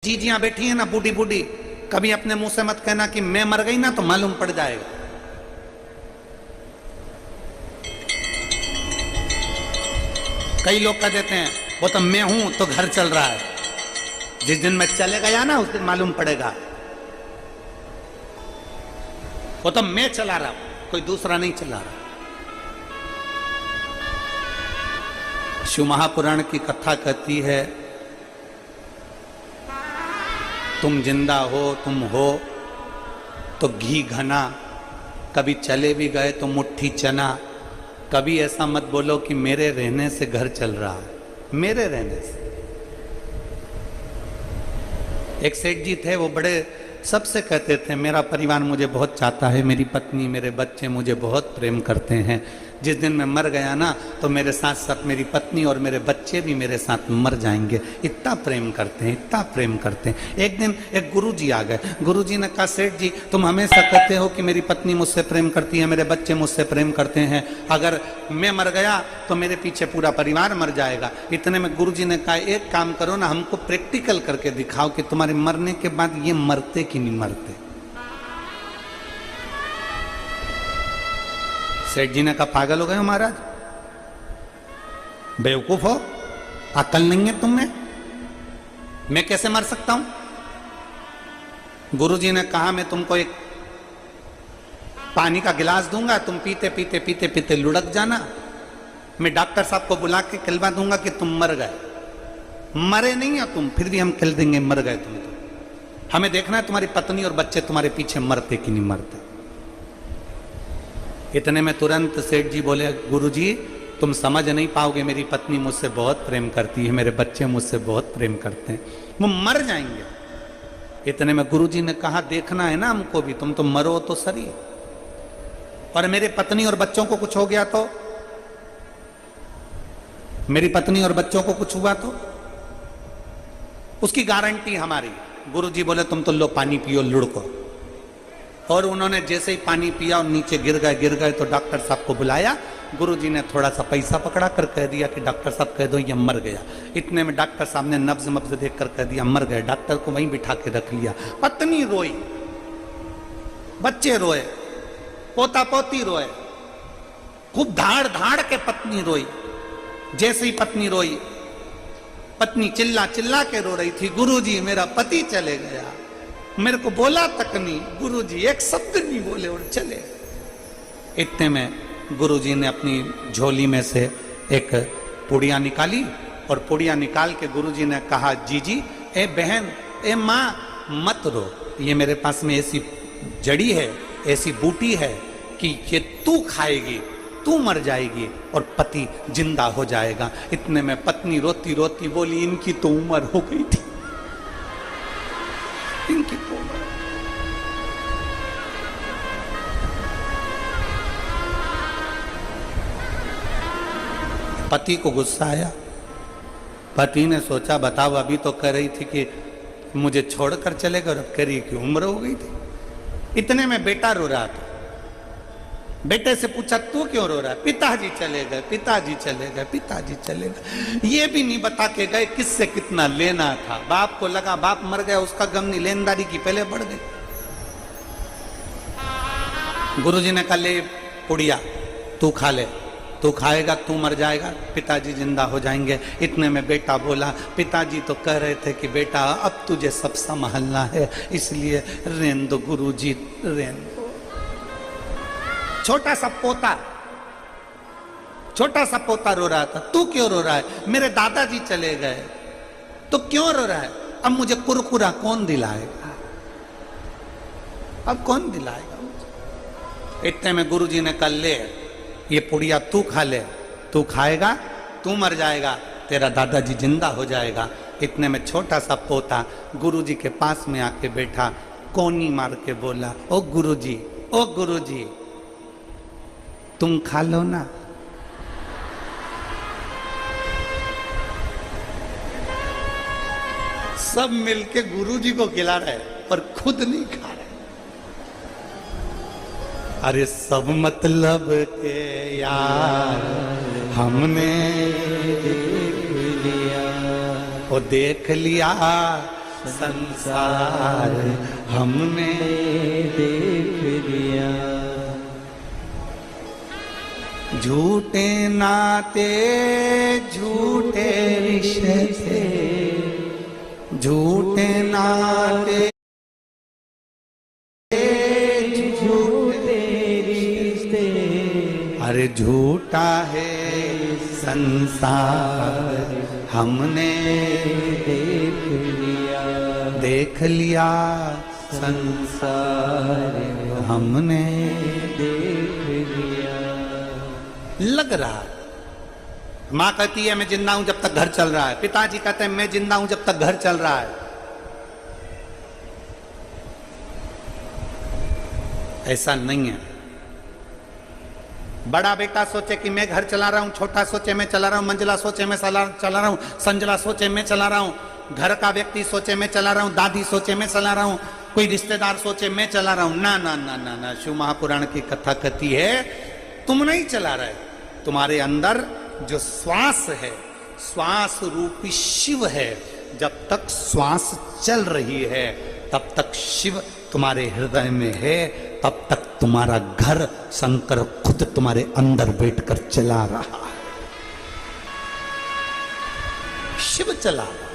जीजियां बैठी है ना बूढ़ी बूढ़ी, कभी अपने मुंह से मत कहना कि मैं मर गई ना तो मालूम पड़ जाएगा। कई लोग कह देते हैं वो तो मैं हूं तो घर चल रहा है, जिस दिन मैं चले गया ना उस दिन मालूम पड़ेगा। वो तो मैं चला रहा हूं, कोई दूसरा नहीं चला रहा। शिव महापुराण की कथा कहती है तुम जिंदा हो, तुम हो तो घी घना, कभी चले भी गए तो मुट्ठी चना। कभी ऐसा मत बोलो कि मेरे रहने से घर चल रहा है, मेरे रहने से। एक सेठ जी थे, वो बड़े सबसे कहते थे मेरा परिवार मुझे बहुत चाहता है, मेरी पत्नी मेरे बच्चे मुझे बहुत प्रेम करते हैं। जिस दिन मैं मर गया ना तो मेरे साथ साथ मेरी पत्नी और मेरे बच्चे भी मेरे साथ मर जाएंगे। इतना प्रेम करते हैं, इतना प्रेम करते हैं। एक दिन एक गुरुजी आ गए। गुरुजी ने कहा सेठ जी तुम हमेशा कहते हो कि मेरी पत्नी मुझसे प्रेम करती है, मेरे बच्चे मुझसे प्रेम करते हैं, अगर मैं मर गया तो मेरे पीछे पूरा परिवार मर जाएगा। इतने में गुरुजी ने कहा एक काम करो ना, हमको प्रैक्टिकल करके दिखाओ कि तुम्हारे मरने के बाद ये मरते कि नहीं मरते। सेठ जी ने कहा पागल हो गए हो महाराज, बेवकूफ हो, अकल नहीं है तुम्हें, मैं कैसे मर सकता हूं। गुरुजी ने कहा मैं तुमको एक पानी का गिलास दूंगा, तुम पीते पीते पीते पीते लुढ़क जाना, मैं डॉक्टर साहब को बुला के कहलवा दूंगा कि तुम मर गए। मरे नहीं हो तुम, फिर भी हम कह देंगे मर गए तुम। तो हमें देखना है तुम्हारी पत्नी और बच्चे तुम्हारे पीछे मरते कि नहीं मरते। इतने में तुरंत सेठ जी बोले गुरुजी तुम समझ नहीं पाओगे, मेरी पत्नी मुझसे बहुत प्रेम करती है, मेरे बच्चे मुझसे बहुत प्रेम करते हैं, वो मर जाएंगे। इतने में गुरुजी ने कहा देखना है ना हमको भी, तुम तो मरो तो सही, और मेरे पत्नी और बच्चों को कुछ हो गया तो, मेरी पत्नी और बच्चों को कुछ हुआ तो उसकी गारंटी हमारी। गुरुजी बोले तुम तो लो पानी पियो लुढ़को। और उन्होंने जैसे ही पानी पिया और नीचे गिर गए तो डॉक्टर साहब को बुलाया। गुरुजी ने थोड़ा सा पैसा पकड़ा कर कह दिया कि डॉक्टर साहब कह दो ये मर गया। इतने में डॉक्टर साहब ने नब्ज मब्ज देख कर कह दिया मर गए। डॉक्टर को वहीं बिठा के रख लिया। पत्नी रोई, बच्चे रोए, पोता पोती रोए, खूब धाड़ धाड़ के पत्नी रोई। जैसे ही पत्नी रोई, पत्नी चिल्ला चिल्ला के रो रही थी गुरुजी मेरा पति चले गया, मेरे को बोला तक नहीं, गुरुजी एक शब्द नहीं बोले और चले। इतने में गुरुजी ने अपनी झोली में से एक पुड़िया निकाली और पुड़िया निकाल के गुरुजी ने कहा जीजी ए बहन ए माँ मत रो, ये मेरे पास में ऐसी जड़ी है, ऐसी बूटी है कि ये तू खाएगी, तू मर जाएगी और पति जिंदा हो जाएगा। इतने में पत्नी रोती रोती बोली इनकी तो उम्र हो गई थी, इनकी तो उम्र। पति को गुस्सा आया। पति ने सोचा बताओ अभी तो कह रही थी कि मुझे छोड़कर चले गए और अब कह रही कि उम्र हो गई थी। इतने में बेटा रो रहा था। बेटे से पूछा तू क्यों रो रहा है। पिताजी चले गए, पिताजी चले गए, पिताजी चले गए। ये भी नहीं बता के गए किससे कितना लेना था। बाप को लगा बाप मर गया, उसका गम नहीं, लेनदारी की पहले बढ़ गई। गुरुजी ने कहा ले पुड़िया तू खा ले, तू खाएगा तू मर जाएगा, पिताजी जिंदा हो जाएंगे। इतने में बेटा बोला पिताजी तो कह रहे थे कि बेटा अब तुझे सब संभालना है, इसलिए रेन दो गुरुजी रेन दो। छोटा सा पोता रो रहा था। तू क्यों रो रहा है। मेरे दादाजी चले गए। तो क्यों रो रहा है। अब मुझे कुरकुरा कौन दिलाएगा, अब कौन दिलाएगा मुझे। इतने में गुरुजी ने कहा ले ये पुड़िया तू खा ले, तू खाएगा तू मर जाएगा, तेरा दादाजी जिंदा हो जाएगा। इतने में छोटा सा पोता गुरुजी के पास में आके बैठा, कोनी मार के बोला ओ गुरुजी तुम खा लो ना। सब मिलके गुरुजी को खिला रहे पर खुद नहीं खा रहे। अरे सब मतलब के यार हमने वो देख लिया संसार हमने देख लिया। झूठे नाते झूठे रिश्ते, झूठे नाते झूठे रिश्ते, अरे झूठा है संसार हमने देख लिया। संसार हमने देख लिया। लग रहा, माँ कहती है मैं जिंदा हूं जब तक घर चल रहा है, पिताजी कहते हैं मैं जिंदा हूं जब तक घर चल रहा है। ऐसा नहीं है। बड़ा बेटा सोचे कि मैं घर चला रहा हूं, छोटा सोचे मैं चला रहा हूं, मंजिला सोचे मैं चला रहा हूं, संजला सोचे मैं चला रहा हूं, घर का व्यक्ति सोचे मैं चला रहा हूं, दादी सोचे मैं चला रहा हूं, कोई रिश्तेदार सोचे मैं चला रहा हूं। ना ना ना ना ना, शिव महापुराण की कथा कहती है तुम नहीं चला रहे, तुम्हारे अंदर जो श्वास है, श्वास रूपी शिव है, जब तक श्वास चल रही है तब तक शिव तुम्हारे हृदय में है, तब तक तुम्हारा घर शंकर खुद तुम्हारे अंदर बैठकर चला रहा है। शिव चला रहा है।